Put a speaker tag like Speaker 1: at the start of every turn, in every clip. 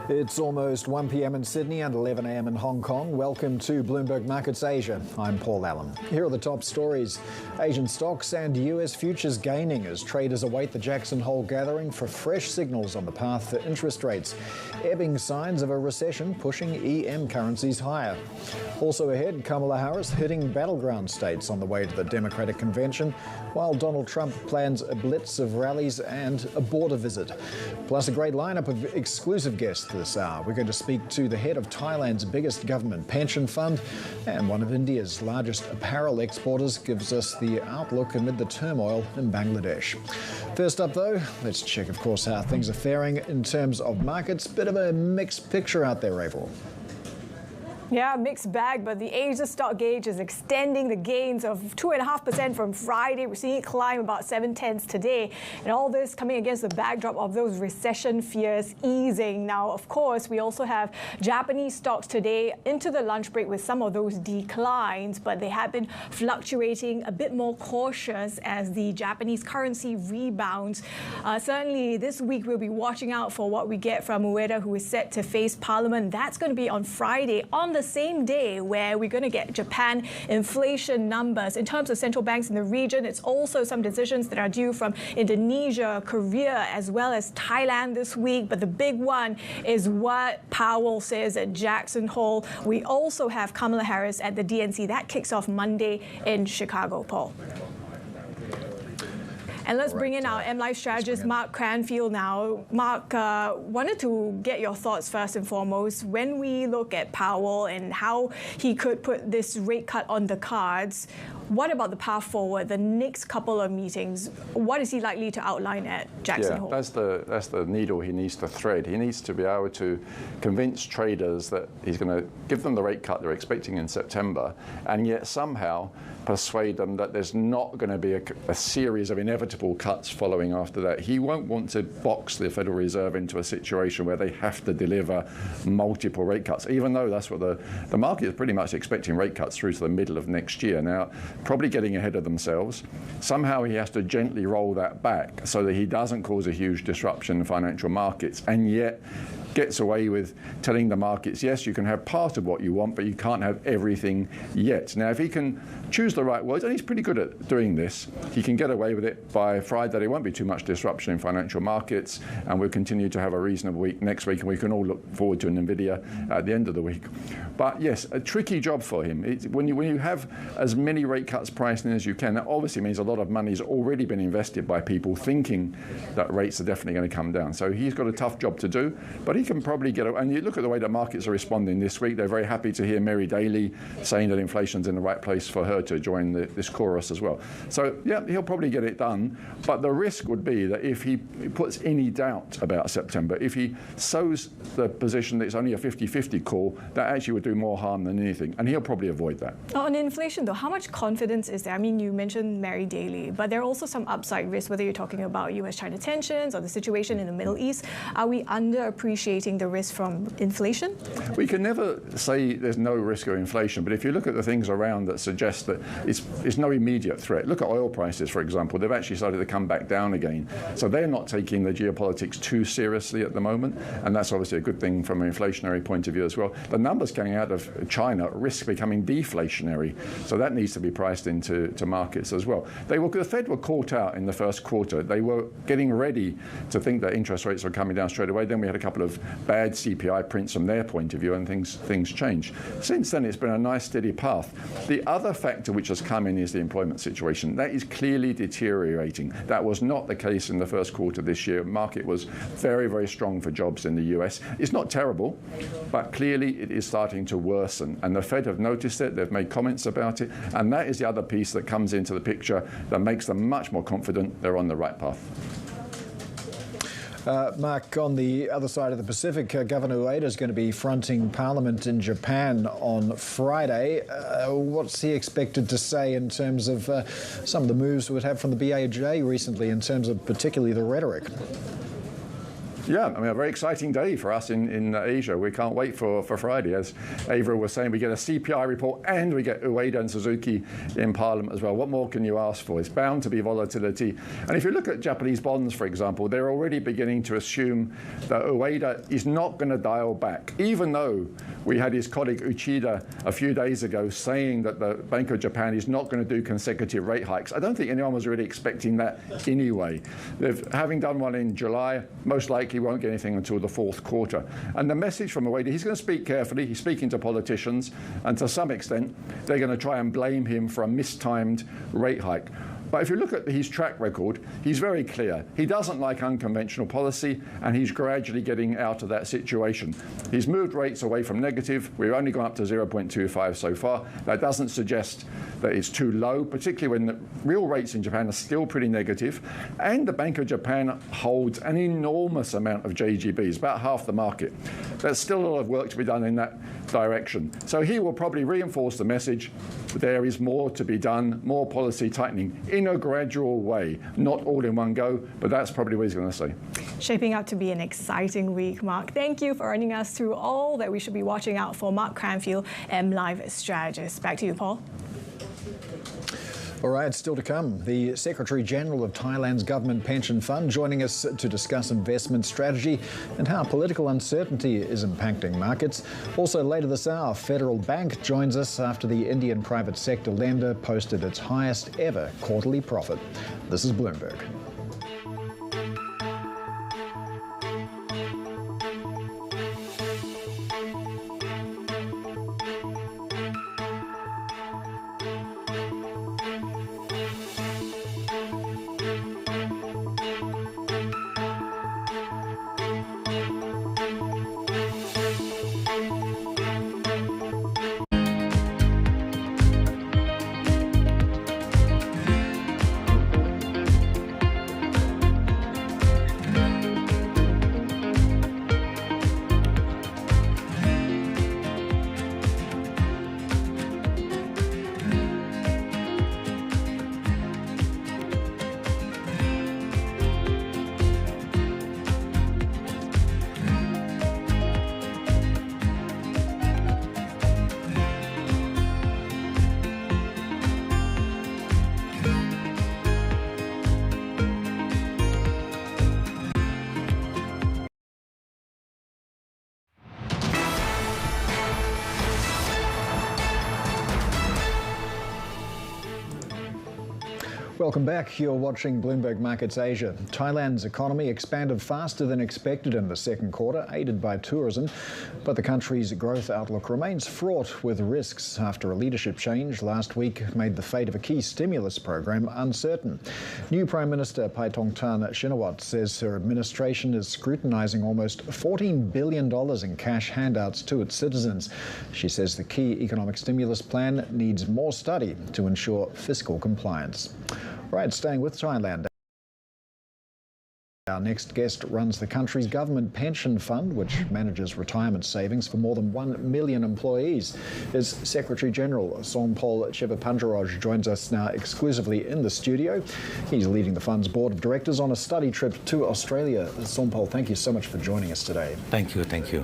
Speaker 1: It's almost 1 p.m. in Sydney and 11 a.m. in Hong Kong. Welcome to Bloomberg Markets Asia. I'm Paul Allen. Here are the top stories. Asian stocks and US futures gaining as traders await the Jackson Hole gathering for fresh signals on the path for interest rates. Ebbing signs of a recession pushing EM currencies higher. Also ahead, Kamala Harris hitting battleground states on the way to the Democratic convention, while Donald Trump plans a blitz of rallies and a border visit. Plus a great lineup of exclusive guests this hour. We're going to speak to the head of Thailand's biggest government pension fund, and one of India's largest apparel exporters gives us the outlook amid the turmoil in Bangladesh. First up though, let's check of course how things are faring in terms of markets. Bit of a mixed picture out there, April.
Speaker 2: Yeah, mixed bag, but the Asia stock gauge is extending the gains of 2.5% from Friday. We're seeing it climb about 0.7 today. And all this coming against the backdrop of those recession fears easing. Now, of course, we also have Japanese stocks today into the lunch break with some of those declines, but they have been fluctuating a bit more cautious as the Japanese currency rebounds. Certainly this week, we'll be watching out for what we get from Ueda, who is set to face Parliament. That's going to be on Friday, on the same day where we're going to get Japan inflation numbers. In terms of central banks in the region, it's also some decisions that are due from Indonesia, Korea, as well as Thailand this week. But the big one is what Powell says at Jackson Hole. We also have Kamala Harris at the DNC. That kicks off Monday in Chicago, Paul. And let's bring in our MLife strategist, Mark Cranfield now. Mark, wanted to get your thoughts first and foremost. When we look at Powell and how he could put this rate cut on the cards, what about the path forward, the next couple of meetings? What is he likely to outline at Jackson Hole?
Speaker 3: That's the needle he needs to thread. He needs to be able to convince traders that he's going to give them the rate cut they're expecting in September, and yet somehow persuade them that there's not going to be a series of inevitable cuts following after that. He won't want to box the Federal Reserve into a situation where they have to deliver multiple rate cuts, even though that's what the market is pretty much expecting rate cuts through to the middle of next year. Now, probably getting ahead of themselves. Somehow he has to gently roll that back so that he doesn't cause a huge disruption in financial markets, and yet gets away with telling the markets, yes, you can have part of what you want, but you can't have everything yet. Now, if he can choose the right words, and he's pretty good at doing this, he can get away with it by Friday. There won't be too much disruption in financial markets, and we'll continue to have a reasonable week next week, and we can all look forward to an Nvidia at the end of the week. But yes, a tricky job for him. When you have as many rate cuts priced in as you can, that obviously means a lot of money's already been invested by people thinking that rates are definitely going to come down. So he's got a tough job to do, but he can probably get away. And you look at the way that markets are responding this week. They're very happy to hear Mary Daly saying that inflation's in the right place for her to join this chorus as well. So yeah, he'll probably get it done. But the risk would be that if he puts any doubt about September, if he sows the position that it's only a 50-50 call, that actually would do more harm than anything. And he'll probably avoid that.
Speaker 2: On inflation, though, how much confidence is there? I mean, you mentioned Mary Daly, but there are also some upside risks, whether you're talking about US-China tensions or the situation in the Middle East. Are we underappreciating the risk from inflation?
Speaker 3: We can never say there's no risk of inflation, but if you look at the things around that suggest that it's no immediate threat. Look at oil prices, for example. They've actually started to come back down again. So they're not taking the geopolitics too seriously at the moment, and that's obviously a good thing from an inflationary point of view as well. The numbers coming out of China risk becoming deflationary, so that needs to be priced into markets as well. The Fed were caught out in the first quarter. They were getting ready to think that interest rates were coming down straight away. Then we had a couple of bad CPI prints from their point of view, and things changed. Since then, it's been a nice steady path. The other factor which has come in is the employment situation. That is clearly deteriorating. That was not the case in the first quarter this year. Market was very, very strong for jobs in the US. It's not terrible, but clearly it is starting to worsen. And the Fed have noticed it. They've made comments about it. And that is the other piece that comes into the picture that makes them much more confident they're on the right path.
Speaker 1: Mark, on the other side of the Pacific, Governor Ueda is going to be fronting Parliament in Japan on Friday. What's he expected to say in terms of some of the moves we've had from the BOJ recently, in terms of particularly the rhetoric?
Speaker 3: Yeah, I mean, a very exciting day for us in Asia. We can't wait for Friday. As Ava was saying, we get a CPI report and we get Ueda and Suzuki in Parliament as well. What more can you ask for? It's bound to be volatility. And if you look at Japanese bonds, for example, they're already beginning to assume that Ueda is not going to dial back, even though we had his colleague Uchida a few days ago saying that the Bank of Japan is not going to do consecutive rate hikes. I don't think anyone was really expecting that anyway. Having done one in July, most likely won't get anything until the fourth quarter. And the message from Ueda, he's going to speak carefully. He's speaking to politicians, and to some extent, they're going to try and blame him for a mistimed rate hike. But if you look at his track record, he's very clear. He doesn't like unconventional policy, and he's gradually getting out of that situation. He's moved rates away from negative. We've only gone up to 0.25 so far. That doesn't suggest that it's too low, particularly when the real rates in Japan are still pretty negative. And the Bank of Japan holds an enormous amount of JGBs, about half the market. There's still a lot of work to be done in that direction. So he will probably reinforce the message that there is more to be done, more policy tightening in a gradual way, not all in one go, but that's probably what he's going to say.
Speaker 2: Shaping up to be an exciting week, Mark. Thank you for running us through all that we should be watching out for. Mark Cranfield, MLive strategist. Back to you, Paul.
Speaker 1: All right, still to come. The Secretary-General of Thailand's government pension fund joining us to discuss investment strategy and how political uncertainty is impacting markets. Also later this hour, Federal Bank joins us after the Indian private sector lender posted its highest ever quarterly profit. This is Bloomberg. Welcome back. You're watching Bloomberg Markets Asia. Thailand's economy expanded faster than expected in the second quarter, aided by tourism. But the country's growth outlook remains fraught with risks after a leadership change last week made the fate of a key stimulus program uncertain. New Prime Minister Paetongtarn Shinawatra says her administration is scrutinizing almost $14 billion in cash handouts to its citizens. She says the key economic stimulus plan needs more study to ensure fiscal compliance. Right, staying with Thailand. Our next guest runs the country's government pension fund, which manages retirement savings for more than 1 million employees. His Secretary-General, Somphol Chivapanjaroj, joins us now exclusively in the studio. He's leading the fund's board of directors on a study trip to Australia. Somphol, thank you so much for joining us today.
Speaker 4: Thank you, thank you.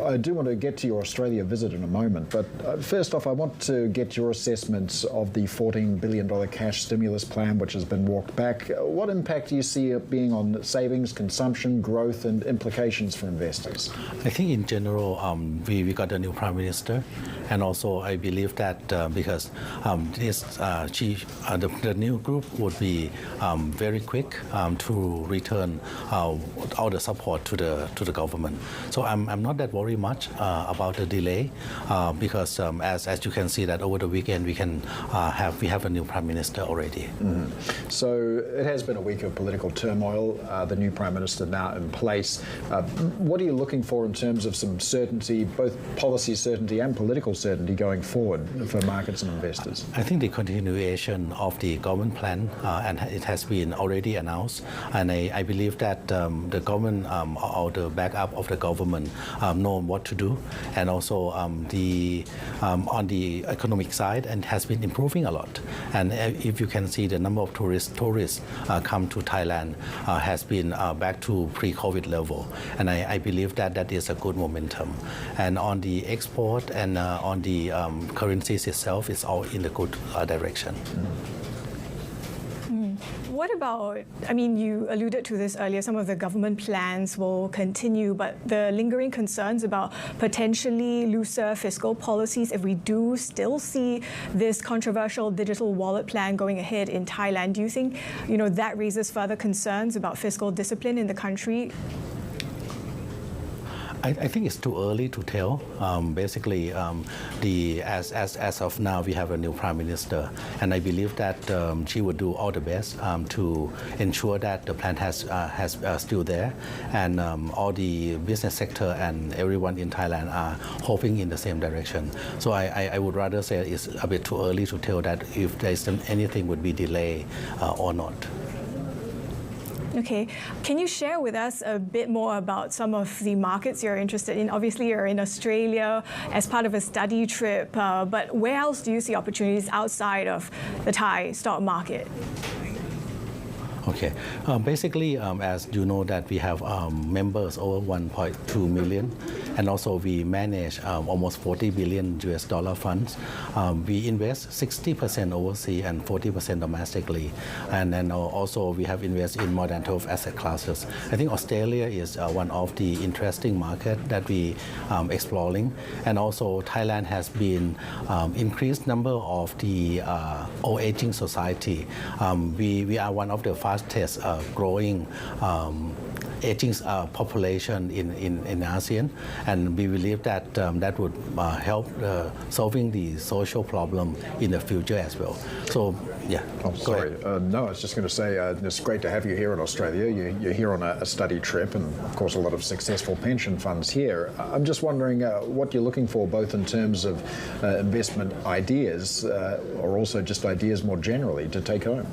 Speaker 1: I do want to get to your Australia visit in a moment, but first off, I want to get your assessments of the $14 billion cash stimulus plan, which has been walked back. What impact do you see it being on savings, consumption, growth, and implications for investors?
Speaker 4: I think in general, we got a new Prime Minister, and also I believe that because the new group would be very quick to return all the support to the government. So I'm not that worried much about the delay because as you can see that over the weekend we have a new Prime Minister already.
Speaker 1: Mm-hmm. So it has been a week of political turmoil. The new Prime Minister now in place. What are you looking for in terms of some certainty, both policy certainty and political certainty going forward for markets and investors?
Speaker 4: I think the continuation of the government plan, and it has been already announced, and I believe that the government or the backup of the government know what to do, and also on the economic side, and has been improving a lot. And if you can see the number of tourists come to Thailand has been back to pre-COVID level. And I believe that that is a good momentum. And on the export and on the currencies itself, it's all in a good direction.
Speaker 2: What about, I mean, you alluded to this earlier, some of the government plans will continue, but the lingering concerns about potentially looser fiscal policies if we do still see this controversial digital wallet plan going ahead in Thailand, do you think, that raises further concerns about fiscal discipline in the country?
Speaker 4: I think it's too early to tell. Basically, as of now, we have a new prime minister, and I believe that she would do all the best to ensure that the plan has still there, and all the business sector and everyone in Thailand are hoping in the same direction. So I would rather say it's a bit too early to tell that if there is anything would be delayed or not.
Speaker 2: Okay, can you share with us a bit more about some of the markets you're interested in? Obviously, you're in Australia as part of a study trip, but where else do you see opportunities outside of the Thai stock market?
Speaker 4: Okay. Basically, as you know, that we have members over 1.2 million, and also we manage almost 40 billion US dollar funds. We invest 60% overseas and 40% domestically, and then also we have invested in more than 12 asset classes. I think Australia is one of the interesting market that we exploring, and also Thailand has been increased number of the old aging society. We are one of the fastest growing aging population in ASEAN, and we believe that that would help solving the social problem in the future as well. So, yeah.
Speaker 1: Oh, sorry. No, I was just going to say it's great to have you here in Australia. You're here on a study trip, and of course a lot of successful pension funds here. I'm just wondering what you're looking for, both in terms of investment ideas or also just ideas more generally to take home.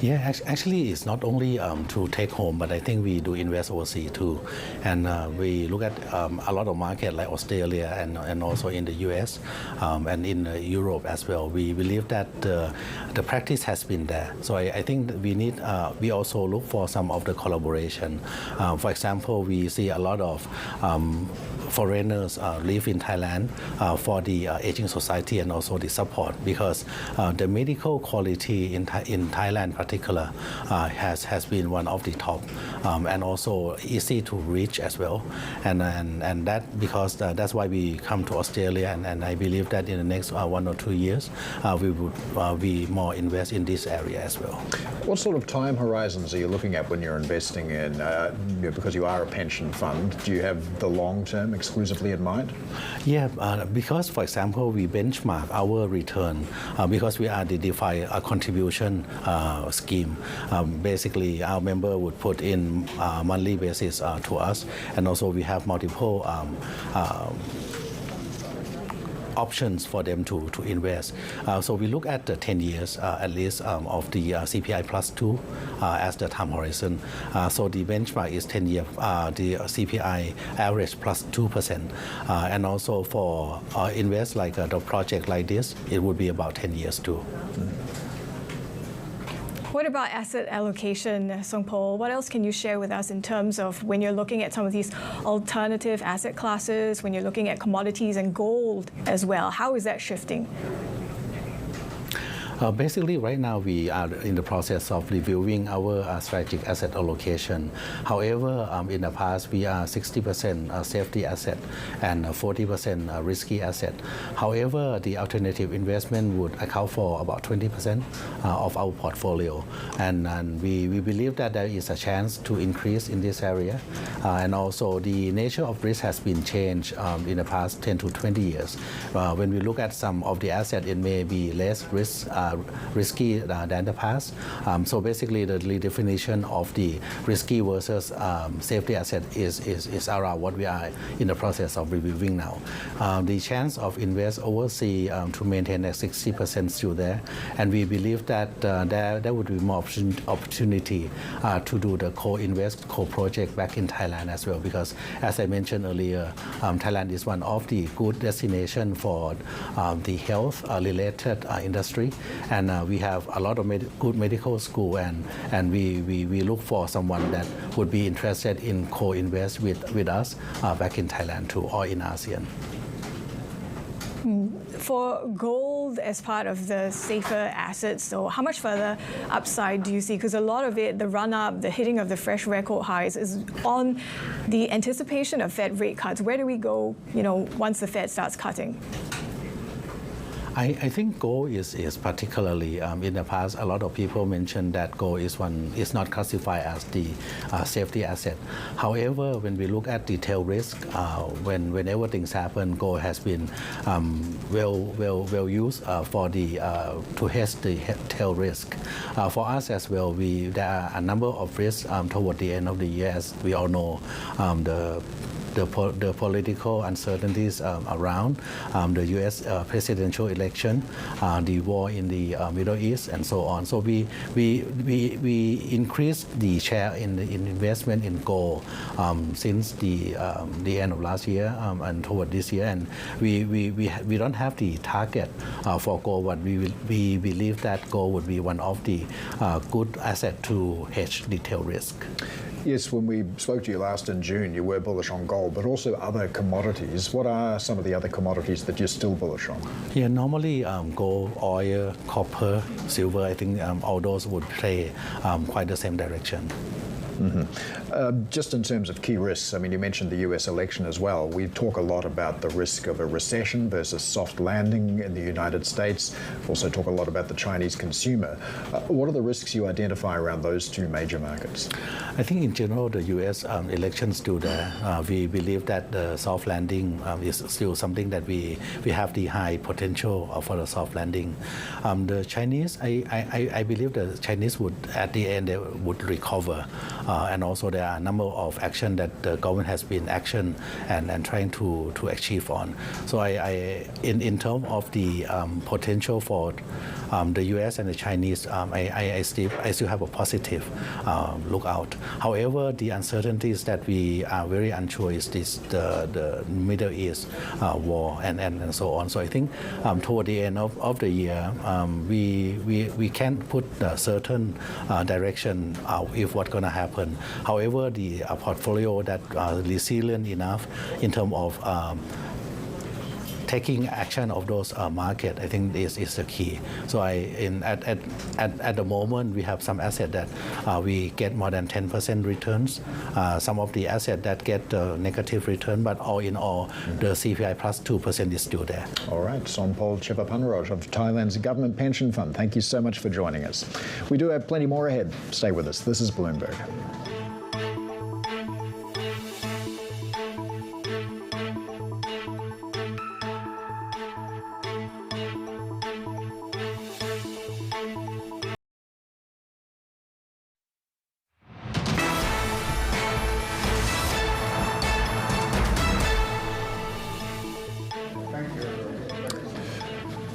Speaker 4: Yeah, actually, it's not only to take home, but I think we do invest overseas too. And we look at a lot of markets like Australia and also in the US and in Europe as well. We believe that the practice has been there. So I think we need, we also look for some of the collaboration. For example, we see a lot of foreigners live in Thailand for the aging society and also the support, because the medical quality in Thailand in particular has been one of the top and also easy to reach as well, and that because that's why we come to Australia, and I believe that in the next 1 or 2 years we would be more invest in this area as well.
Speaker 1: What sort of time horizons are you looking at when you're investing in, because you are a pension fund, do you have the long term exclusively in mind?
Speaker 4: Yeah, because for example we benchmark our return because we are the DeFi contribution scheme. Basically our member would put in monthly basis to us, and also we have multiple options for them to invest. So we look at the 10 years at least of the CPI plus 2 as the time horizon. So the benchmark is 10 years, the CPI average plus 2%. And also for invest like the project like this, it would be about 10 years too.
Speaker 2: What about asset allocation, Songpol? What else can you share with us in terms of when you're looking at some of these alternative asset classes, when you're looking at commodities and gold as well? How is that shifting?
Speaker 4: Basically, right now we are in the process of reviewing our strategic asset allocation. However, in the past we are 60% safety asset and 40% risky asset. However, the alternative investment would account for about 20% of our portfolio, and we believe that there is a chance to increase in this area. And also, the nature of risk has been changed in the past 10 to 20 years. When we look at some of the assets, it may be less risky than the past. So basically, the redefinition of the risky versus safety asset is around what we are in the process of reviewing now. The chance of invest overseas to maintain at 60% still there, and we believe that there would be more opportunity to do the co-invest, co-project back in Thailand as well, because as I mentioned earlier, Thailand is one of the good destination for the health related industry. and we have a lot of good medical school, and we look for someone that would be interested in co-invest with us back in Thailand too, or in ASEAN.
Speaker 2: For gold as part of the safer assets, so how much further upside do you see? Because a lot of it, the run-up, the hitting of the fresh record highs is on the anticipation of Fed rate cuts. Where do we go, once the Fed starts cutting?
Speaker 4: I think gold is particularly, in the past, a lot of people mentioned that gold is not classified as the safety asset. However, when we look at the tail risk, whenever things happen, gold has been well used to hedge the tail risk. For us as well, there are a number of risks toward the end of the year, as we all know. The political uncertainties around the U.S. presidential election, the war in the Middle East, and so on. So we increased the share in investment in gold since the end of last year and toward this year. And we don't have the target for gold, but we believe that gold would be one of the good asset to hedge the tail risk.
Speaker 1: Yes, when we spoke to you last in June, you were bullish on gold, but also other commodities. What are some of the other commodities that you're still bullish on?
Speaker 4: Yeah, normally gold, oil, copper, silver, I think all those would play quite the same direction.
Speaker 1: Just in terms of key risks, I mean, you mentioned the U.S. election as well. We talk a lot about the risk of a recession versus soft landing in the United States. We also talk a lot about the Chinese consumer. What are the risks you identify around those two major markets?
Speaker 4: I think in general, the U.S. elections do there. We believe that the soft landing is still something that we have the high potential for the soft landing. The Chinese, I believe the Chinese would, at the end, they would recover. And also there are a number of action that the government has been action and trying to achieve on. So in terms of the potential for the U.S. and the Chinese, I still have a positive lookout. However, the uncertainties that we are very unsure is the Middle East war and so on. So I think toward the end of the year, we can't put a certain direction if what's going to happen. However, the portfolio that are resilient enough in terms of taking action of those market, I think is the key. So at the moment, we have some asset that we get more than 10% returns. Some of the asset that get negative return, but all in all, the CPI plus 2% is still there.
Speaker 1: All right, Sonpol Chevapunaroj of Thailand's Government Pension Fund. Thank you so much for joining us. We do have plenty more ahead. Stay with us. This is Bloomberg.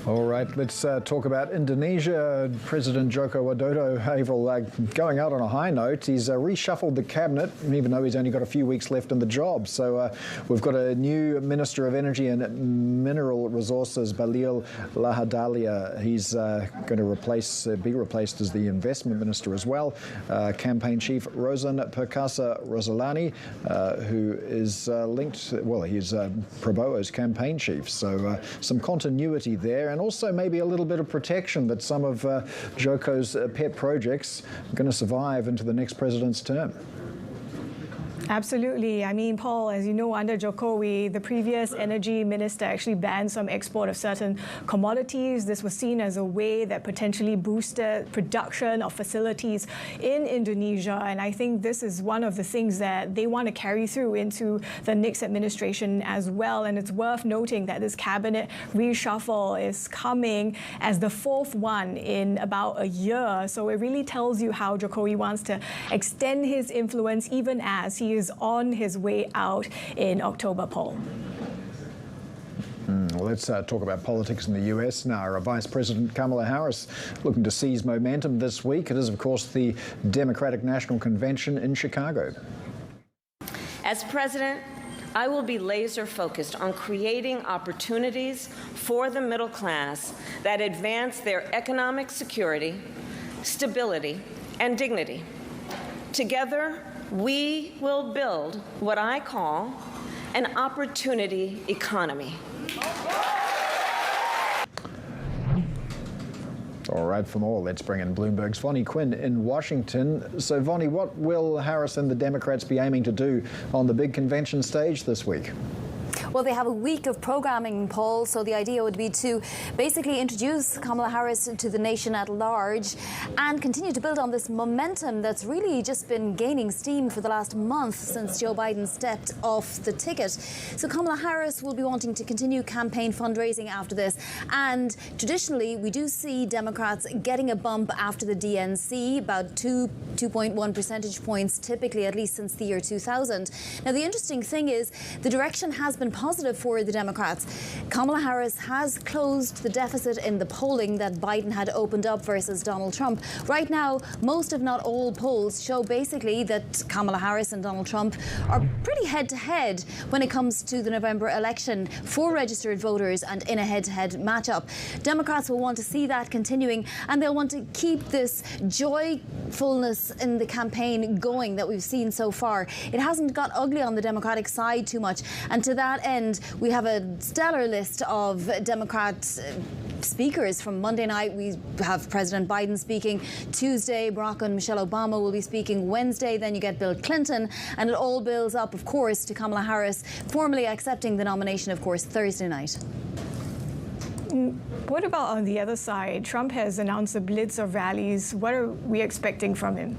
Speaker 1: All right, let's talk about Indonesia. President Joko Widodo, going out on a high note. He's reshuffled the cabinet, even though he's only got a few weeks left in the job. So we've got a new Minister of Energy and Mineral Resources, Bahlil Lahadalia. He's going to be replaced as the Investment Minister as well. Campaign Chief Rosan Perkasa Rosalani, who is linked, well, he's Prabowo's campaign chief. So some continuity there. And also maybe a little bit of protection that some of Joko's pet projects are going to survive into the next president's term.
Speaker 2: Absolutely. I mean, Paul, as you know, under Jokowi, the previous energy minister actually banned some export of certain commodities. This was seen as a way that potentially boosted production of facilities in Indonesia. And I think this is one of the things that they want to carry through into the next administration as well. And it's worth noting that this cabinet reshuffle is coming as the fourth one in about a year. So it really tells you how Jokowi wants to extend his influence even as he is on his way out in October, Paul.
Speaker 1: Well, let's talk about politics in the U.S. now. Our Vice President Kamala Harris looking to seize momentum this week. It is, of course, the Democratic National Convention in Chicago.
Speaker 5: As President, I will be laser focused on creating opportunities for the middle class that advance their economic security, stability, and dignity. Together, we will build what I call an opportunity economy.
Speaker 1: All right, for more, let's bring in Bloomberg's Vonnie Quinn in Washington. So, Vonnie, what will Harris and the Democrats be aiming to do on the big convention stage this week?
Speaker 6: Well, they have a week of programming, Paul, so the idea would be to basically introduce Kamala Harris to the nation at large and continue to build on this momentum that's really just been gaining steam for the last month since Joe Biden stepped off the ticket. So Kamala Harris will be wanting to continue campaign fundraising after this. And traditionally, we do see Democrats getting a bump after the DNC, about 2.1 percentage points, typically, at least since the year 2000. Now, the interesting thing is the direction has been positive for the Democrats. Kamala Harris has closed the deficit in the polling that Biden had opened up versus Donald Trump. Right now, most if not all polls show basically that Kamala Harris and Donald Trump are pretty head-to-head when it comes to the November election for registered voters and in a head-to-head matchup. Democrats will want to see that continuing, and they'll want to keep this joyfulness in the campaign going that we've seen so far. It hasn't got ugly on the Democratic side too much, and to that end, we have a stellar list of Democrat speakers. From Monday night, we have President Biden speaking. Tuesday, Barack and Michelle Obama will be speaking. Wednesday, then you get Bill Clinton, and it all builds up, of course, to Kamala Harris formally accepting the nomination, of course, Thursday night.
Speaker 2: What about on the other side? Trump has announced a blitz of rallies. What are we expecting from him?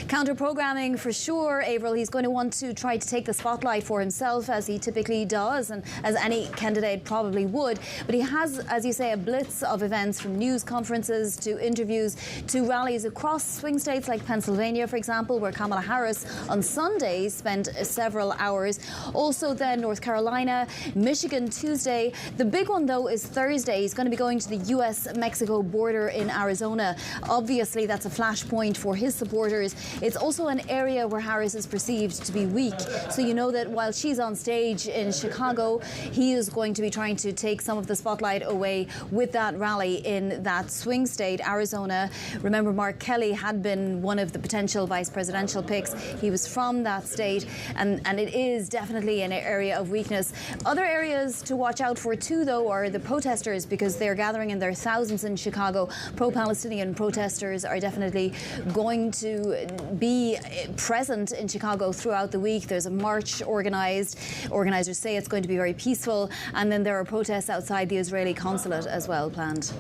Speaker 6: Counter-programming for sure, Avril. He's going to want to try to take the spotlight for himself, as he typically does, and as any candidate probably would. But he has, as you say, a blitz of events, from news conferences to interviews to rallies across swing states like Pennsylvania, for example, where Kamala Harris on Sunday spent several hours. Also then North Carolina, Michigan Tuesday. The big one, though, is Thursday. He's going to be going to the U.S.-Mexico border in Arizona. Obviously, that's a flashpoint for his supporters. It's also an area where Harris is perceived to be weak. So you know that while she's on stage in Chicago, he is going to be trying to take some of the spotlight away with that rally in that swing state, Arizona. Remember, Mark Kelly had been one of the potential vice presidential picks. He was from that state, and it is definitely an area of weakness. Other areas to watch out for, too, though, are the protesters, because they're gathering in their thousands in Chicago. Pro-Palestinian protesters are definitely going to be present in Chicago throughout the week. There's a march organized. Organizers say it's going to be very peaceful. And then there are protests outside the Israeli consulate as well planned.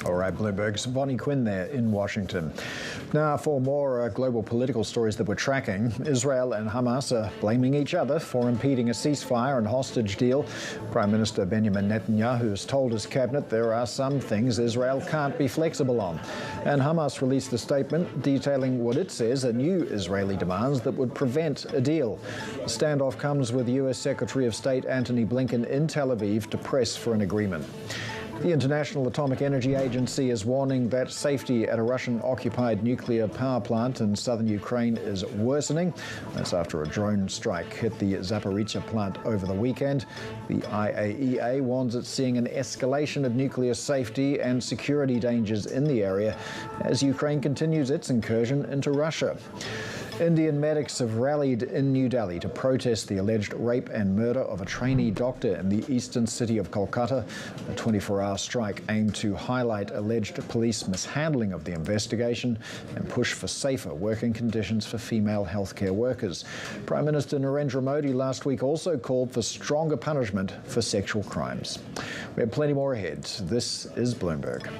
Speaker 1: All right, Bloomberg's Vonnie Quinn there in Washington. Now, for more global political stories that we're tracking, Israel and Hamas are blaming each other for impeding a ceasefire and hostage deal. Prime Minister Benjamin Netanyahu has told his cabinet there are some things Israel can't be flexible on. And Hamas released a statement detailing what it says are new Israeli demands that would prevent a deal. The standoff comes with U.S. Secretary of State Antony Blinken in Tel Aviv to press for an agreement. The International Atomic Energy Agency is warning that safety at a Russian-occupied nuclear power plant in southern Ukraine is worsening. That's after a drone strike hit the Zaporizhzhia plant over the weekend. The IAEA warns it's seeing an escalation of nuclear safety and security dangers in the area as Ukraine continues its incursion into Russia. Indian medics have rallied in New Delhi to protest the alleged rape and murder of a trainee doctor in the eastern city of Kolkata. A 24-hour strike aimed to highlight alleged police mishandling of the investigation and push for safer working conditions for female healthcare workers. Prime Minister Narendra Modi last week also called for stronger punishment for sexual crimes. We have plenty more ahead. This is Bloomberg.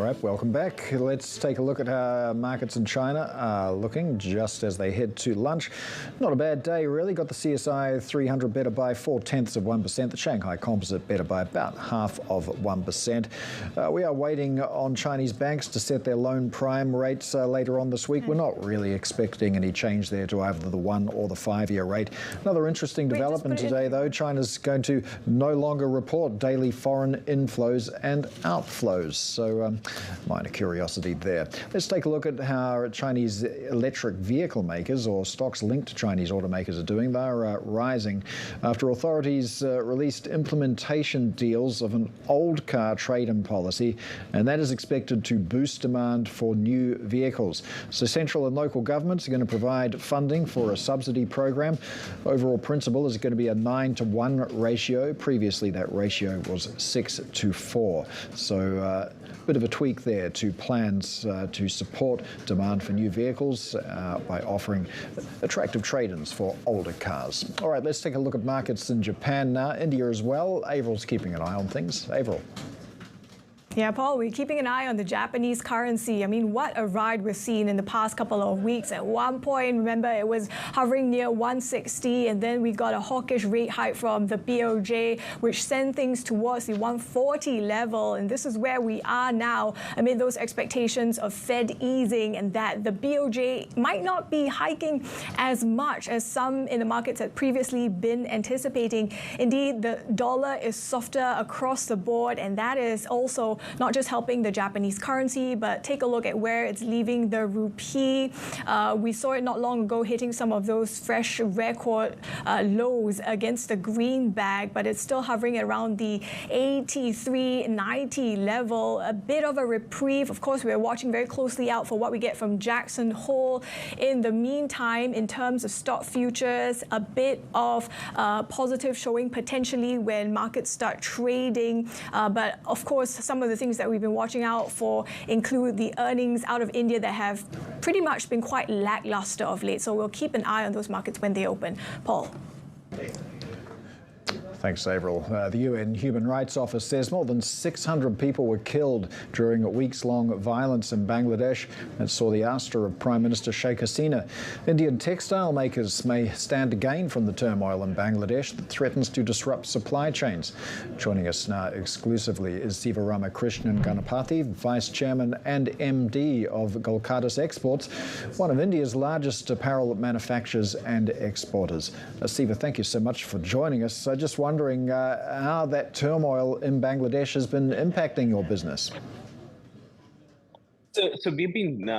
Speaker 1: right, welcome back. Let's take a look at how markets in China are looking just as they head to lunch. Not a bad day, really. Got the CSI 300 better by 0.4%. The Shanghai Composite better by about 0.5%. We are waiting on Chinese banks to set their loan prime rates later on this week. We're not really expecting any change there to either the 1 or the 5-year rate. Another interesting development today, though. China's going to no longer report daily foreign inflows and outflows. So minor curiosity there. Let's take a look at how Chinese electric vehicle makers or stocks linked to Chinese automakers are doing. They're rising after authorities released implementation deals of an old car trade-in policy, and that is expected to boost demand for new vehicles. So central and local governments are going to provide funding for a subsidy program. Overall principle is going to be a 9-to-1 ratio. Previously, that ratio was 6-to-4. So a bit of a tweak there to plans to support demand for new vehicles by offering attractive trade-ins for older cars. All right, let's take a look at markets in Japan now. India as well. Avril's keeping an eye on things. Avril.
Speaker 2: Yeah, Paul, we're keeping an eye on the Japanese currency. I mean, what a ride we've seen in the past couple of weeks. At one point, remember, it was hovering near 160, and then we got a hawkish rate hike from the BOJ, which sent things towards the 140 level. And this is where we are now amid those expectations of Fed easing and that the BOJ might not be hiking as much as some in the markets had previously been anticipating. Indeed, the dollar is softer across the board, and that is also not just helping the Japanese currency, but take a look at where it's leaving the rupee. We saw it not long ago hitting some of those fresh record lows against the greenback, but it's still hovering around the 83.90 level. A bit of a reprieve. Of course, we're watching very closely out for what we get from Jackson Hole. In the meantime, in terms of stock futures, a bit of positive showing potentially when markets start trading. But of course, some of the things that we've been watching out for include the earnings out of India that have pretty much been quite lackluster of late. So we'll keep an eye on those markets when they open. Paul.
Speaker 1: Thanks, Avril. The UN Human Rights Office says more than 600 people were killed during a weeks-long violence in Bangladesh that saw the ouster of Prime Minister Sheikh Hasina. Indian textile makers may stand to gain from the turmoil in Bangladesh that threatens to disrupt supply chains. Joining us now exclusively is Siva Ramakrishnan Ganapathy, Vice Chairman and MD of Golkadas Exports, one of India's largest apparel manufacturers and exporters. Siva, thank you so much for joining us. I just wondering how that turmoil in Bangladesh has been impacting your business.
Speaker 7: So we've been,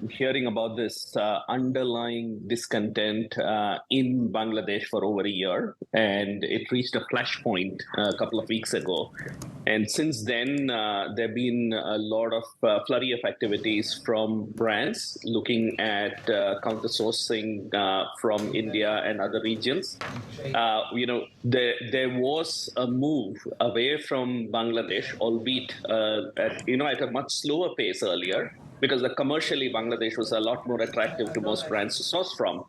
Speaker 7: hearing about this underlying discontent in Bangladesh for over a year, and it reached a flashpoint a couple of weeks ago. And since then, there have been a lot of flurry of activities from brands looking at counter-sourcing from India and other regions. There was a move away from Bangladesh, albeit at a much slower pace earlier, because commercially Bangladesh was a lot more attractive to most brands to source from.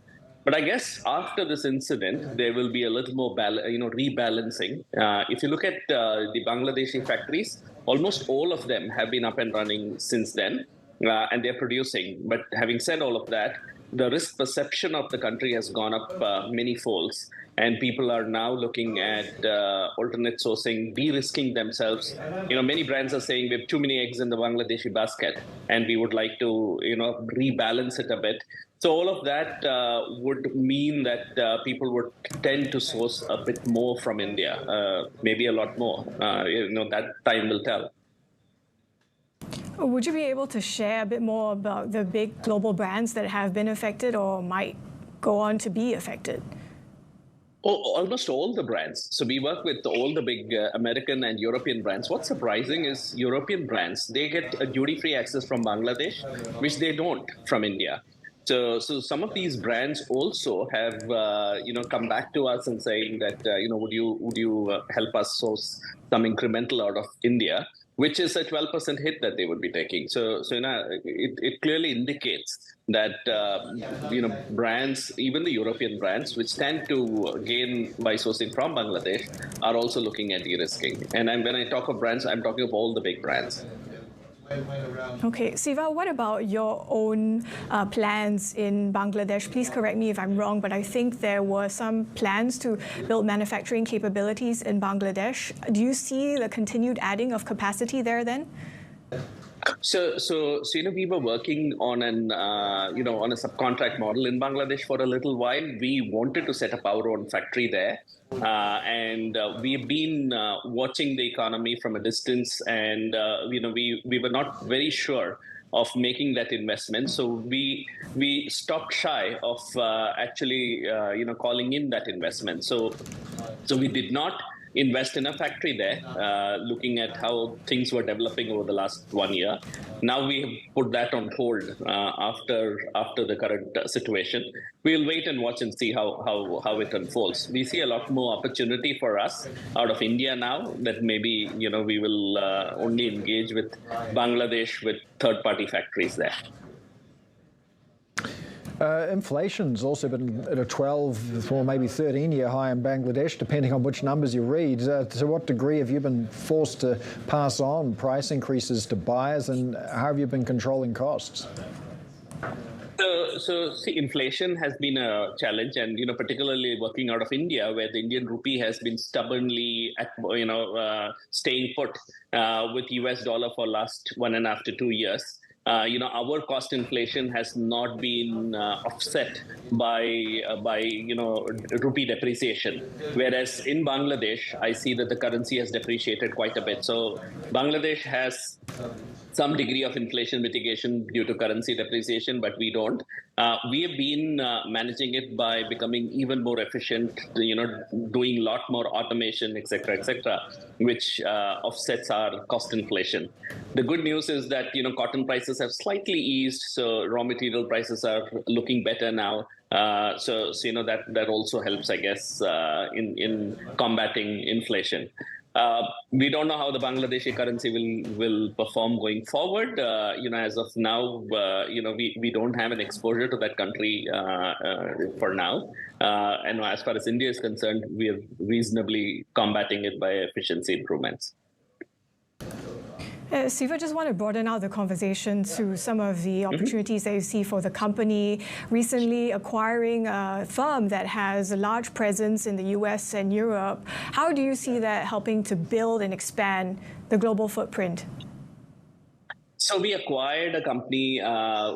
Speaker 7: But I guess after this incident, there will be a little more rebalancing. If you look at the Bangladeshi factories, almost all of them have been up and running since then, and they're producing. But having said all of that, the risk perception of the country has gone up many folds, and people are now looking at alternate sourcing, de-risking themselves. Many brands are saying we have too many eggs in the Bangladeshi basket, and we would like to, rebalance it a bit. So all of that would mean that people would tend to source a bit more from India, maybe a lot more. That time will tell.
Speaker 2: Would you be able to share a bit more about the big global brands that have been affected or might go on to be affected?
Speaker 7: Almost all the brands. So we work with all the big American and European brands. What's surprising is European brands, they get a duty-free access from Bangladesh, which they don't from India. So some of these brands also have, come back to us and saying that, would you help us source some incremental out of India, which is a 12% hit that they would be taking. So it clearly indicates that, brands, even the European brands, which tend to gain by sourcing from Bangladesh, are also looking at de-risking. And when I talk of brands, I'm talking of all the big brands.
Speaker 2: Okay, Siva, what about your own plans in Bangladesh? Please correct me if I'm wrong, but I think there were some plans to build manufacturing capabilities in Bangladesh. Do you see the continued adding of capacity there then?
Speaker 7: So we were working on on a subcontract model in Bangladesh for a little while. We wanted to set up our own factory there, and we've been watching the economy from a distance, and we were not very sure of making that investment. So we stopped shy of calling in that investment. So we did not invest in a factory there, looking at how things were developing over the last 1 year. Now we have put that on hold after the current situation. We'll wait and watch and see how it unfolds. We see a lot more opportunity for us out of India now that maybe we will only engage with Bangladesh with third-party factories there.
Speaker 1: Inflation's also been at a 12 or maybe 13-year high in Bangladesh, depending on which numbers you read. To what degree have you been forced to pass on price increases to buyers, and how have you been controlling costs?
Speaker 7: So inflation has been a challenge, and particularly working out of India, where the Indian rupee has been stubbornly staying put with US dollar for last 1.5 to 2 years. Our cost inflation has not been offset by rupee depreciation. Whereas in Bangladesh, I see that the currency has depreciated quite a bit. So Bangladesh has some degree of inflation mitigation due to currency depreciation, but we don't. We have been managing it by becoming even more efficient, doing a lot more automation, et cetera, which offsets our cost inflation. The good news is that, cotton prices have slightly eased, so raw material prices are looking better now. So that also helps, I guess, in combating inflation. We don't know how the Bangladeshi currency will perform going forward. As of now, we don't have an exposure to that country for now. And as far as India is concerned, we are reasonably combating it by efficiency improvements.
Speaker 2: Siva, just want to broaden out the conversation to some of the opportunities that you see for the company. Recently acquiring a firm that has a large presence in the US and Europe. How do you see that helping to build and expand the global footprint?
Speaker 7: So we acquired a company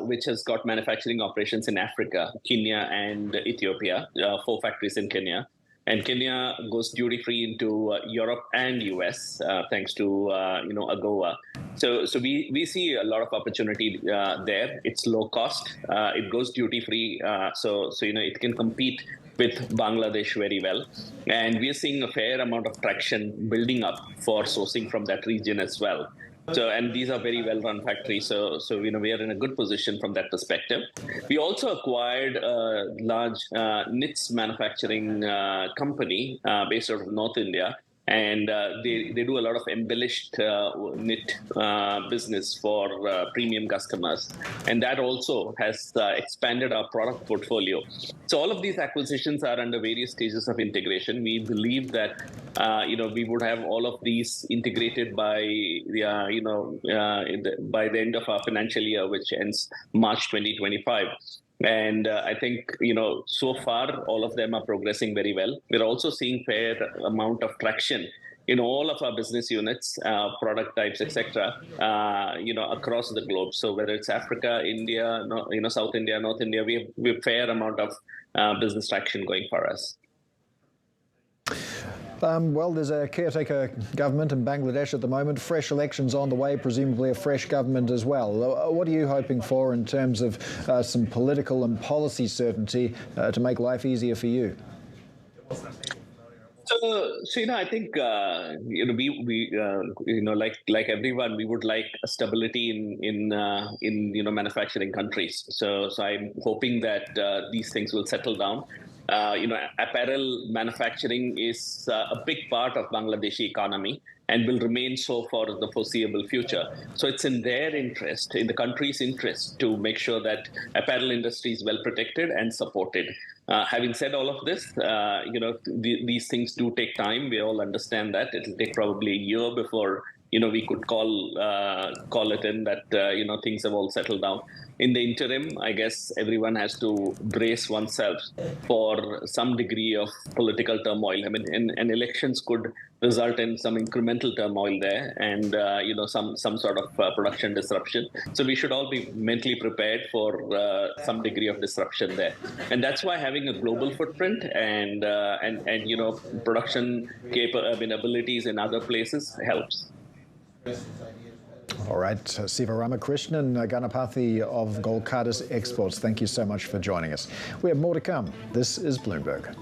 Speaker 7: which has got manufacturing operations in Africa, Kenya and Ethiopia, 4 factories in Kenya. And Kenya goes duty-free into Europe and US, thanks to AGOA. So we see a lot of opportunity there. It's low cost. It goes duty-free, so it can compete with Bangladesh very well. And we are seeing a fair amount of traction building up for sourcing from that region as well. And these are very well-run factories, so we are in a good position from that perspective. We also acquired a large knits manufacturing company based out of North India, and they do a lot of embellished knit business for premium customers, and that also has expanded our product portfolio. So all of these acquisitions are under various stages of integration. We believe that we would have all of these integrated by the end of our financial year, which ends March 2025. And I think, so far, all of them are progressing very well. We're also seeing fair amount of traction in all of our business units, product types, etc., across the globe. So whether it's Africa, India, South India, North India, we have a fair amount of business traction going for us.
Speaker 1: Well, there's a caretaker government in Bangladesh at the moment. Fresh elections on the way, presumably a fresh government as well. What are you hoping for in terms of some political and policy certainty to make life easier for you?
Speaker 7: So I think we like everyone, we would like a stability in manufacturing countries. So I'm hoping that these things will settle down. Apparel manufacturing is a big part of Bangladeshi economy and will remain so for the foreseeable future. So it's in their interest, in the country's interest, to make sure that apparel industry is well protected and supported. Having said all of this, these things do take time. We all understand that. It will take probably a year before we could call it in that, things have all settled down. In the interim, I guess everyone has to brace oneself for some degree of political turmoil. I mean, and elections could result in some incremental turmoil there and, some sort of production disruption. So we should all be mentally prepared for some degree of disruption there. And that's why having a global footprint and production abilities in other places helps.
Speaker 1: All right, Siva Ramakrishnan Ganapathy of Golkada's Exports, thank you so much for joining us. We have more to come. This is Bloomberg.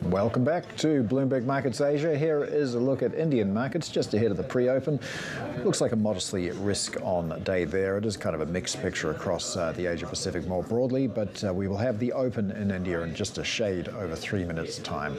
Speaker 1: Welcome back to Bloomberg Markets Asia. Here is a look at Indian markets just ahead of the pre-open. Looks like a modestly risk-on day there. It is kind of a mixed picture across the Asia-Pacific more broadly, but we will have the open in India in just a shade over 3 minutes' time.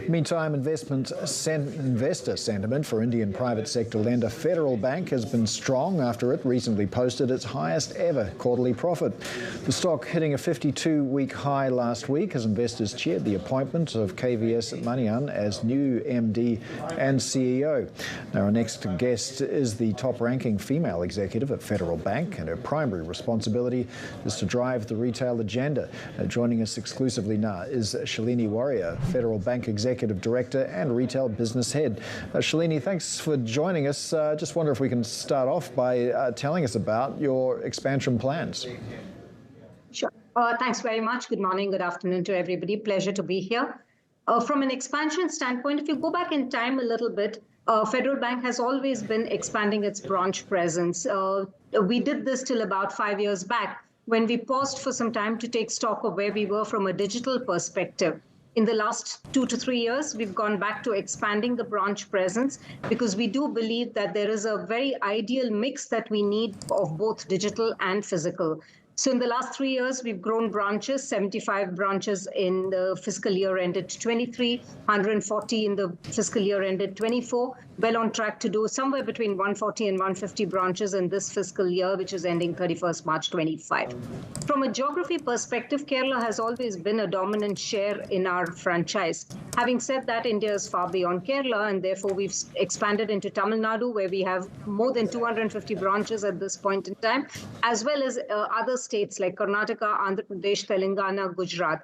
Speaker 1: Meantime, investor sentiment for Indian private sector lender Federal Bank has been strong after it recently posted its highest ever quarterly profit. The stock hitting a 52-week high last week as investors cheered the appointment of KVS Manian as new MD and CEO. Now, our next guest is the top-ranking female executive at Federal Bank, and her primary responsibility is to drive the retail agenda. Joining us exclusively now is Shalini Warrior, Federal Bank Executive Director and Retail Business Head. Shalini, thanks for joining us. Just wonder if we can start off by telling us about your expansion plans.
Speaker 8: Sure. Thanks very much. Good morning, good afternoon to everybody. Pleasure to be here. From an expansion standpoint, if you go back in time a little bit, Federal Bank has always been expanding its branch presence. We did this till about 5 years back when we paused for some time to take stock of where we were from a digital perspective. In the last 2 to 3 years, we've gone back to expanding the branch presence because we do believe that there is a very ideal mix that we need of both digital and physical. So in the last 3 years, we've grown branches, 75 branches in the fiscal year ended 23, 140 in the fiscal year ended 24, well on track to do somewhere between 140 and 150 branches in this fiscal year, which is ending 31st March 25. From a geography perspective, Kerala has always been a dominant share in our franchise. Having said that, India is far beyond Kerala, and therefore we've expanded into Tamil Nadu, where we have more than 250 branches at this point in time, as well as other states like Karnataka, Andhra Pradesh, Telangana, Gujarat.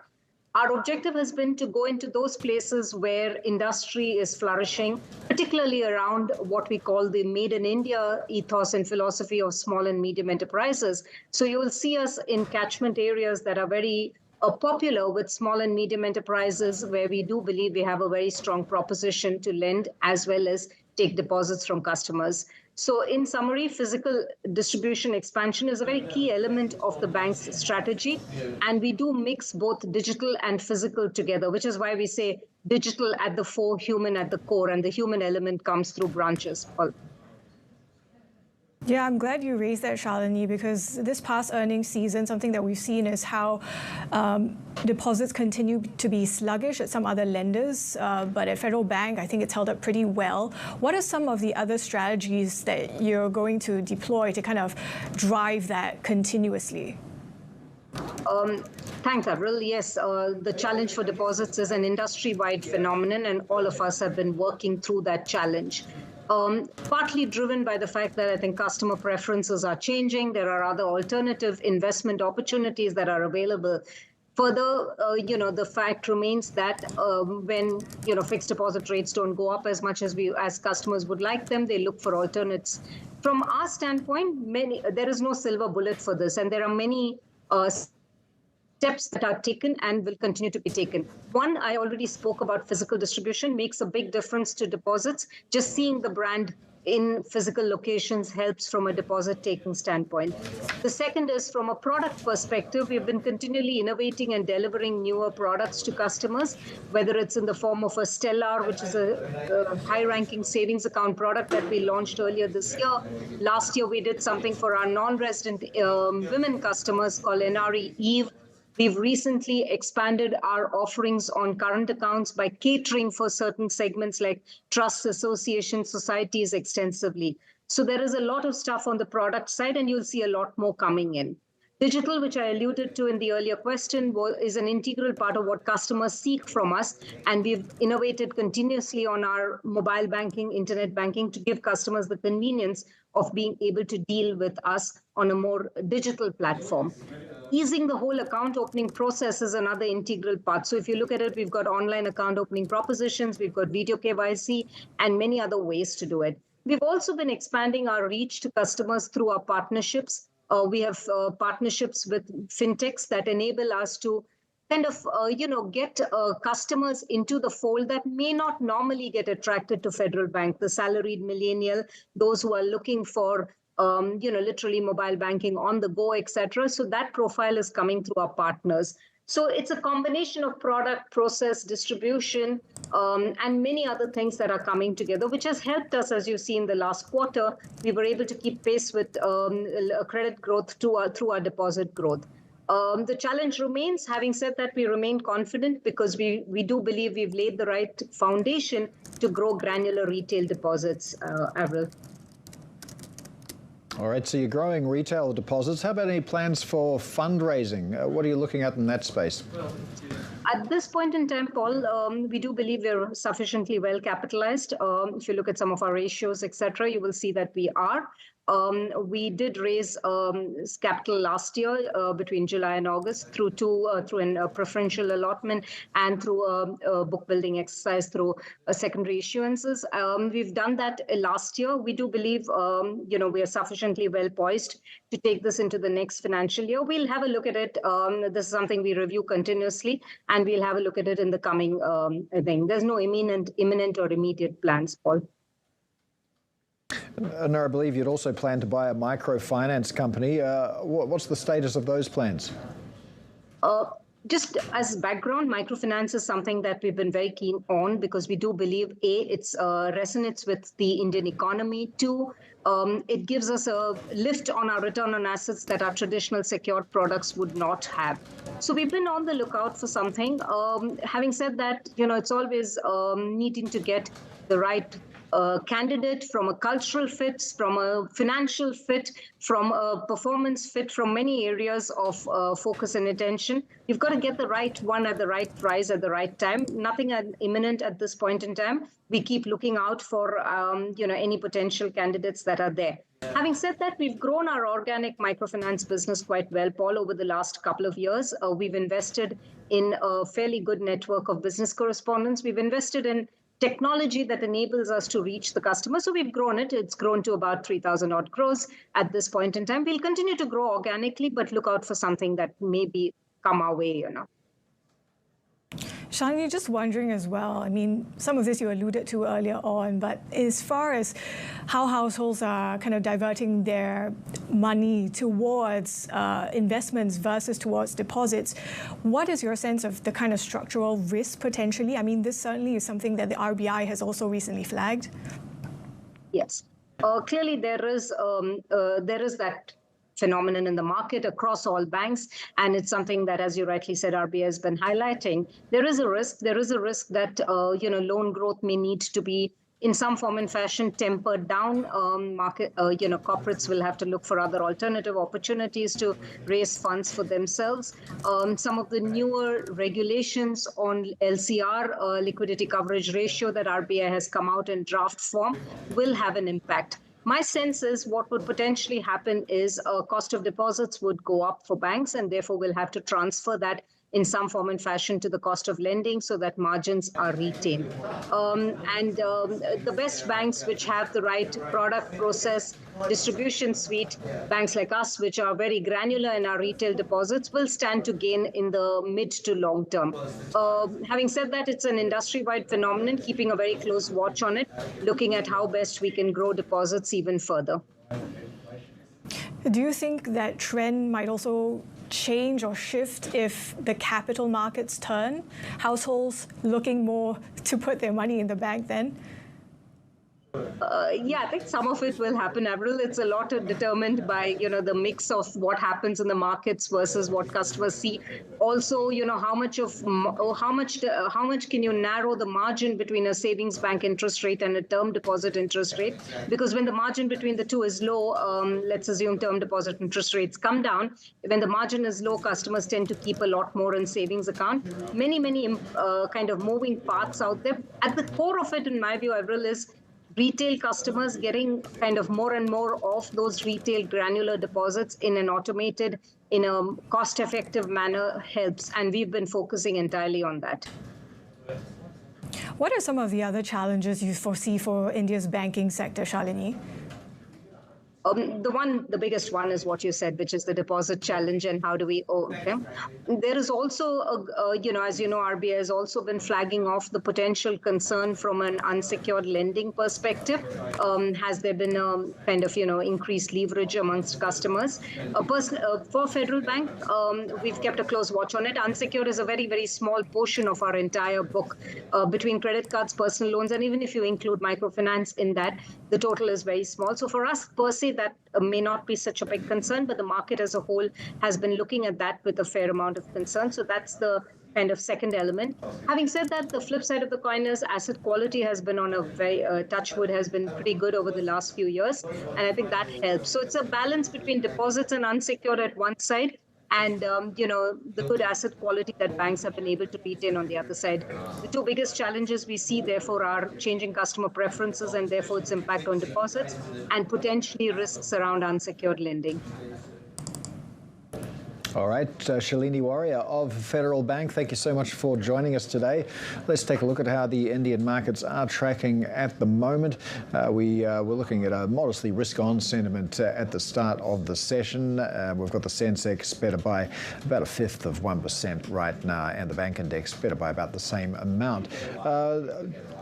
Speaker 8: Our objective has been to go into those places where industry is flourishing, particularly around what we call the Made in India ethos and philosophy of small and medium enterprises. So you will see us in catchment areas that are very popular with small and medium enterprises, where we do believe we have a very strong proposition to lend as well as take deposits from customers. So in summary, physical distribution expansion is a very key element of the bank's strategy. And we do mix both digital and physical together, which is why we say digital at the fore, human at the core, and the human element comes through branches.
Speaker 2: Yeah, I'm glad you raised that, Shalini, because this past earnings season, something that we've seen is how deposits continue to be sluggish at some other lenders, but at Federal Bank, I think it's held up pretty well. What are some of the other strategies that you're going to deploy to kind of drive that continuously?
Speaker 8: Thanks, Avril. Yes, the challenge for deposits is an industry-wide phenomenon, and all of us have been working through that challenge. Partly driven by the fact that I think customer preferences are changing. There are other alternative investment opportunities that are available. Further, the fact remains that when fixed deposit rates don't go up as much as customers would like them, they look for alternates. From our standpoint, there is no silver bullet for this, and there are many steps that are taken and will continue to be taken. One, I already spoke about physical distribution, makes a big difference to deposits. Just seeing the brand in physical locations helps from a deposit-taking standpoint. The second is from a product perspective, we've been continually innovating and delivering newer products to customers, whether it's in the form of a Stellar, which is a high-ranking savings account product that we launched earlier this year. Last year, we did something for our non-resident women customers called NRE Eve. We've recently expanded our offerings on current accounts by catering for certain segments like trusts, associations, societies extensively. So there is a lot of stuff on the product side, and you'll see a lot more coming in. Digital, which I alluded to in the earlier question, is an integral part of what customers seek from us. And we've innovated continuously on our mobile banking, internet banking to give customers the convenience of being able to deal with us on a more digital platform. Easing the whole account opening process is another integral part. So if you look at it, we've got online account opening propositions, we've got video KYC, and many other ways to do it. We've also been expanding our reach to customers through our partnerships. We have partnerships with fintechs that enable us to kind of, get customers into the fold that may not normally get attracted to Federal Bank, the salaried millennial, those who are looking for literally mobile banking on the go, etc. So that profile is coming through our partners. So it's a combination of product, process, distribution, and many other things that are coming together, which has helped us, as you see in the last quarter. We were able to keep pace with credit growth through our deposit growth. The challenge remains. Having said that, we remain confident because we do believe we've laid the right foundation to grow granular retail deposits, Avril.
Speaker 1: All right, so you're growing retail deposits. How about any plans for fundraising? What are you looking at in that space?
Speaker 8: At this point in time, Paul, we do believe we're sufficiently well capitalized. If you look at some of our ratios, etc., you will see that we are. We did raise capital last year between July and August through a preferential allotment and through a book building exercise through secondary issuances. We've done that last year. We do believe we are sufficiently well poised to take this into the next financial year. We'll have a look at it. This is something we review continuously, and we'll have a look at it in the coming thing. There's no imminent or immediate plans, Paul.
Speaker 1: And I believe you'd also plan to buy a microfinance company. What's the status of those plans?
Speaker 8: Just as background, microfinance is something that we've been very keen on because we do believe, A, it resonates with the Indian economy. Two, it gives us a lift on our return on assets that our traditional secured products would not have. So we've been on the lookout for something. Having said that, it's always needing to get the right candidate from a cultural fit, from a financial fit, from a performance fit, from many areas of focus and attention. You've got to get the right one at the right price at the right time. Nothing imminent at this point in time. We keep looking out for any potential candidates that are there. Having said that, we've grown our organic microfinance business quite well, Paul, over the last couple of years. We've invested in a fairly good network of business correspondents. We've invested in technology that enables us to reach the customer. So we've grown it. It's grown to about 3,000 odd crores at this point in time. We'll continue to grow organically, but look out for something that maybe come our way,
Speaker 2: Shalini, just wondering as well, I mean, some of this you alluded to earlier on, but as far as how households are kind of diverting their money towards investments versus towards deposits, what is your sense of the kind of structural risk potentially? I mean, this certainly is something that the RBI has also recently flagged.
Speaker 8: Yes. Clearly, there is that phenomenon in the market across all banks, and it's something that, as you rightly said, RBI has been highlighting. There is a risk that loan growth may need to be in some form and fashion tempered down. Corporates will have to look for other alternative opportunities to raise funds for themselves. Some of the newer regulations on LCR, liquidity coverage ratio, that RBI has come out in draft form will have an impact. My sense is what would potentially happen is cost of deposits would go up for banks, and therefore we'll have to transfer that in some form and fashion to the cost of lending so that margins are retained. The best banks which have the right product, process, distribution suite, banks like us, which are very granular in our retail deposits, will stand to gain in the mid to long term. Having said that, it's an industry-wide phenomenon, keeping a very close watch on it, looking at how best we can grow deposits even further.
Speaker 2: Do you think that trend might also change or shift if the capital markets turn? Households looking more to put their money in the bank then?
Speaker 8: Yeah, I think some of it will happen, Avril. It's a lot determined by, the mix of what happens in the markets versus what customers see. Also, how much can you narrow the margin between a savings bank interest rate and a term deposit interest rate? Because when the margin between the two is low, let's assume term deposit interest rates come down. When the margin is low, customers tend to keep a lot more in savings account. Many kind of moving parts out there. At the core of it, in my view, Avril, is retail customers getting kind of more and more of those retail granular deposits in an automated, in a cost-effective manner helps. And we've been focusing entirely on that.
Speaker 2: What are some of the other challenges you foresee for India's banking sector, Shalini?
Speaker 8: The biggest one is what you said, which is the deposit challenge and how do we overcome. There is also, as you know, RBI has also been flagging off the potential concern from an unsecured lending perspective. Has there been a kind of, increased leverage amongst customers? For Federal Bank, we've kept a close watch on it. Unsecured is a very, very small portion of our entire book between credit cards, personal loans, and even if you include microfinance in that, the total is very small. So for us, per se, that may not be such a big concern, but the market as a whole has been looking at that with a fair amount of concern. So that's the kind of second element. Having said that, the flip side of the coin is asset quality has been on a very, touchwood has been pretty good over the last few years. And I think that helps. So it's a balance between deposits and unsecured at one side, and the good asset quality that banks have been able to retain on the other side. The two biggest challenges we see, therefore, are changing customer preferences and therefore its impact on deposits and potentially risks around unsecured lending.
Speaker 1: All right, Shalini Warrior of Federal Bank, thank you so much for joining us today. Let's take a look at how the Indian markets are tracking at the moment. We're looking at a modestly risk-on sentiment at the start of the session. We've got the Sensex better by about 1/5% right now, and the Bank Index better by about the same amount.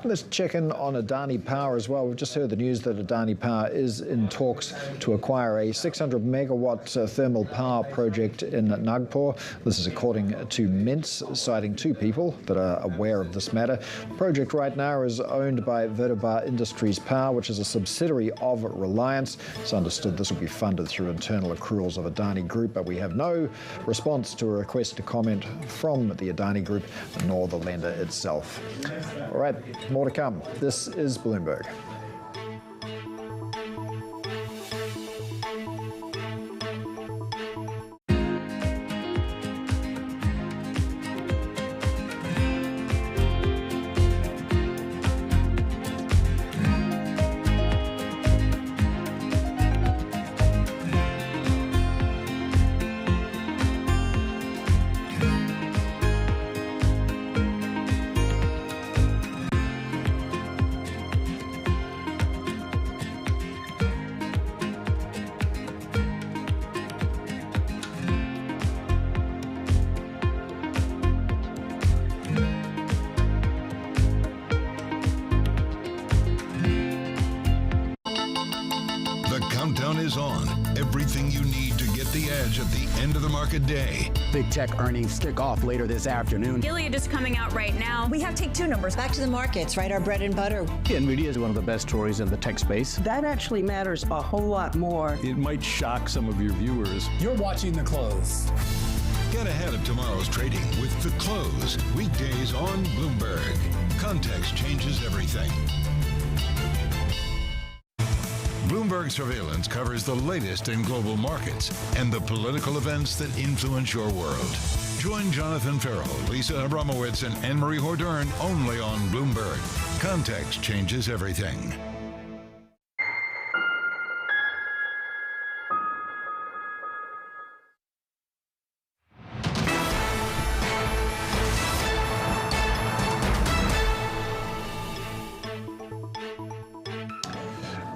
Speaker 1: Let's check in on Adani Power as well. We've just heard the news that Adani Power is in talks to acquire a 600 megawatt thermal power project in Nagpur. This is according to Mints, citing two people that are aware of this matter. The project right now is owned by Vedaba Industries Power, which is a subsidiary of Reliance. It's understood this will be funded through internal accruals of Adani Group, but we have no response to a request to comment from the Adani Group, nor the lender itself. All right, more to come. This is Bloomberg.
Speaker 9: Is on. Everything you need to get the edge at the end of the market day.
Speaker 10: Big tech earnings kick off later this afternoon.
Speaker 11: Gilead is coming out right now.
Speaker 12: We have take two numbers. Back to the markets, right? Our bread and butter.
Speaker 10: NVIDIA is one of the best stories in the tech space.
Speaker 13: That actually matters a whole lot more.
Speaker 14: It might shock some of your viewers.
Speaker 15: You're watching The Close.
Speaker 9: Get ahead of tomorrow's trading with The Close. Weekdays on Bloomberg. Context changes everything. Bloomberg Surveillance covers the latest in global markets and the political events that influence your world. Join Jonathan Farrell, Lisa Abramowitz, and Anne-Marie Hordern only on Bloomberg. Context changes everything.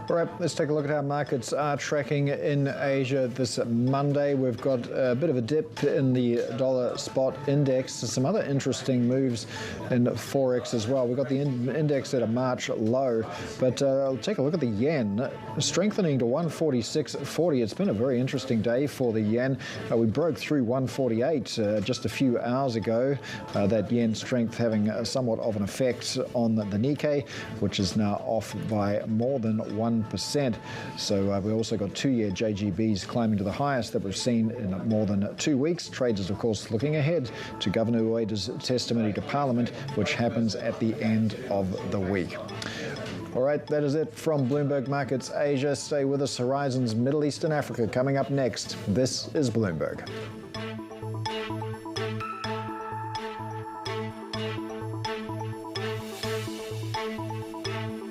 Speaker 1: All right, let's take a look at how markets are tracking in Asia this Monday. We've got a bit of a dip in the dollar spot index. Some other interesting moves in Forex as well. We've got the index at a March low, but take a look at the yen, strengthening to 146.40. It's been a very interesting day for the yen. We broke through 148 just a few hours ago. That yen strength having somewhat of an effect on the Nikkei, which is now off by more than 1%. So we also got 2-year JGBs climbing to the highest that we've seen in more than 2 weeks. Traders, of course, looking ahead to Governor Ueda's testimony to Parliament, which happens at the end of the week. All right, that is it from Bloomberg Markets Asia. Stay with us. Horizons Middle East and Africa coming up next. This is Bloomberg.